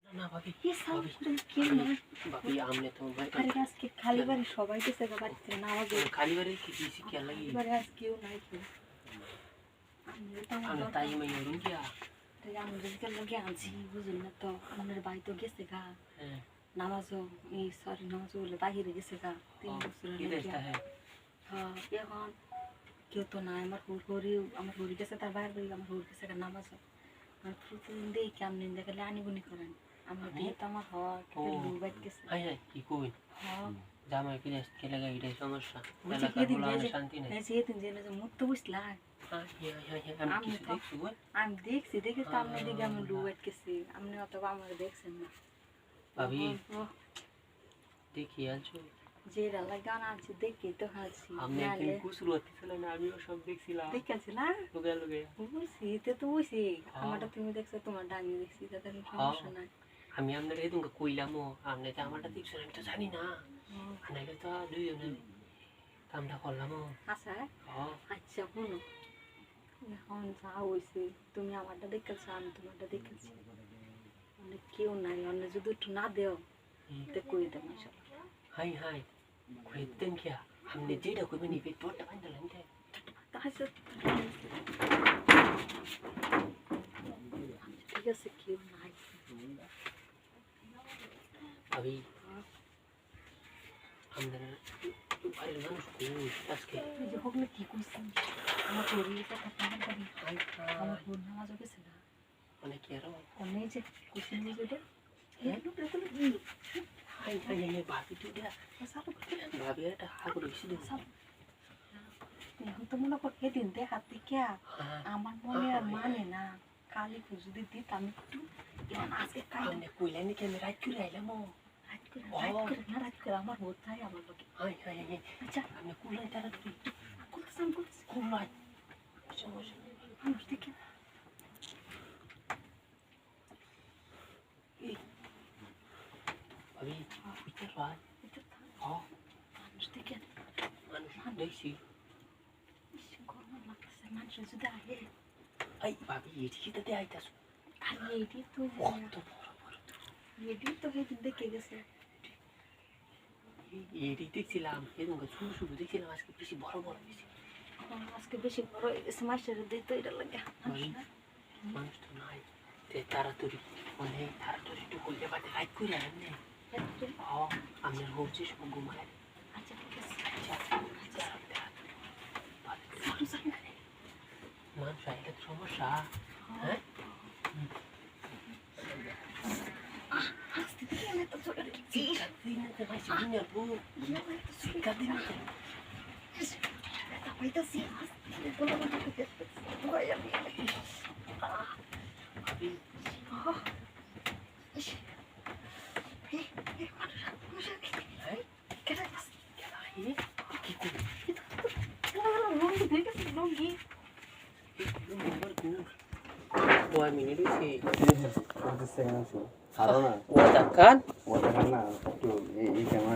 না ভাবি কি সাউন্ড করে কি না ভাবি আমনে তো ভাই আরে আজকে খালি বাড়ি সবাই গেছে বাড়িতে না আওয়াজ খালি বাড়ি কি দিছি কি লাগি বাড়ি আজ কেউ নাই তো আমি তাই মই রুন কিয়া তাই আমি রিজকাল লাগে আনছি বুঝুন না তো আমার ভাই তো গেছে গা হ্যাঁ নামাজও এই সরি নামাজ বলে বাহিরে গেছে গা 3 বছর কি দেশটা হ্যাঁ হ্যাঁ এখন কেউ তো নাই আমার হরি গেছে তার বাইরে বাড়ি আমার হরি গেছে নামাজ আর প্রতিদিন দেখি কেমন দেখালে আনিবনি করেন আমরা দিয়ে তো আমার হয় লু বাইট গেছে হাই হাই কি কই হ্যাঁ জামাই কি দেশ কে লাগা এটাই সমস্যা বুঝছি কি দিন শান্তি নাই যেদিন জেনে যে মুত তো বুঝলা আমি দেখছি দেখে তো আপনি দিকে আমি লু বাইট গেছি আপনি অথবা আমার দেখছেন না ভাবি দেখি আছো যে রালা গান আছে দেখি তো হাসি আমি একদিন কুসুরতি ছিল না আমিও সব দেখছিলাম দেখছিলাম লগে লগে বুঝছি তো বুঝছি আমারটা তুমি দেখছো তোমারটা আমি দেখছি তাতে সমস্যা নাই আমি আপনার এই তুমি কইলামও আপনি তো আমারটা দেখছেন আমি তো জানি না নাইলে তো দুইজনে কামটা করলামও আচ্ছা আচ্ছা শুনো এখন যা হয়েছে তুমি আমারটা দেখেছো আমি তোমারটা দেখেছি অনেক কেউ নাই অনেক যদি একটু না দেও তো কই দেব হাই হাই কইতেন কি আপনি যেটা কইবেন এই পেটটা বাঁধলেন তে আচ্ছা ঠিক আছে কেউ নাই ভাবি আমাদের বাড়ির মানুষ কই আজকে যে হোক না কি কইছেন আমার শরীরটা কথা বলি আমার বোন নামাজ গেছে না অনেক কি আরো অনেক যে কইছেন যে এটা হাই হাই হাই ভাবি তুই দে ভাবি এটা হাগুর বেশি দে এখন তো মনে কর এদিন দেখা থেকে আমার মনে আর মানে না কালি যদি দিতাম একটু আজকে আপনি কইলেন কি আমি রাত করে আইলাম রাত করে আমার বোধ হয় আমার লোকে হাই হাই হাই আচ্ছা আপনি কুলাই তাড়াতাড়ি করতেছেন কুলাই সমস্যা মানুষ দেখে ভাবি বিচার ভাই মানুষ দেখে মানুষ দেখছি গরম লাগতেছে মানুষ যদি আগে এই ভাবি এদিকে তো আইতাছ আরে এটি তো কত বড় বড় এটি তো সেদিন দেখে গেছে এদিক দেখছিলাম এরকম শুরু শুরু দেখছিলাম আজকে বেশি বড় বড় বেশি আজকে বেশি বড় হয়েছে মাসের দিই তো এটা লাগে মানুষ তো নাই তাড়াতাড়ি অনেক তাড়াতাড়ি একটু করলে বাদে রাইট করে আনেন না আপনার হচ্ছে সব ঘুমায় আচ্ছা ঠিক আছে মানুষ আইলে সমস্যা হ্যাঁ Buat mini dulu sih. Karena Buat akan. itu ini kamera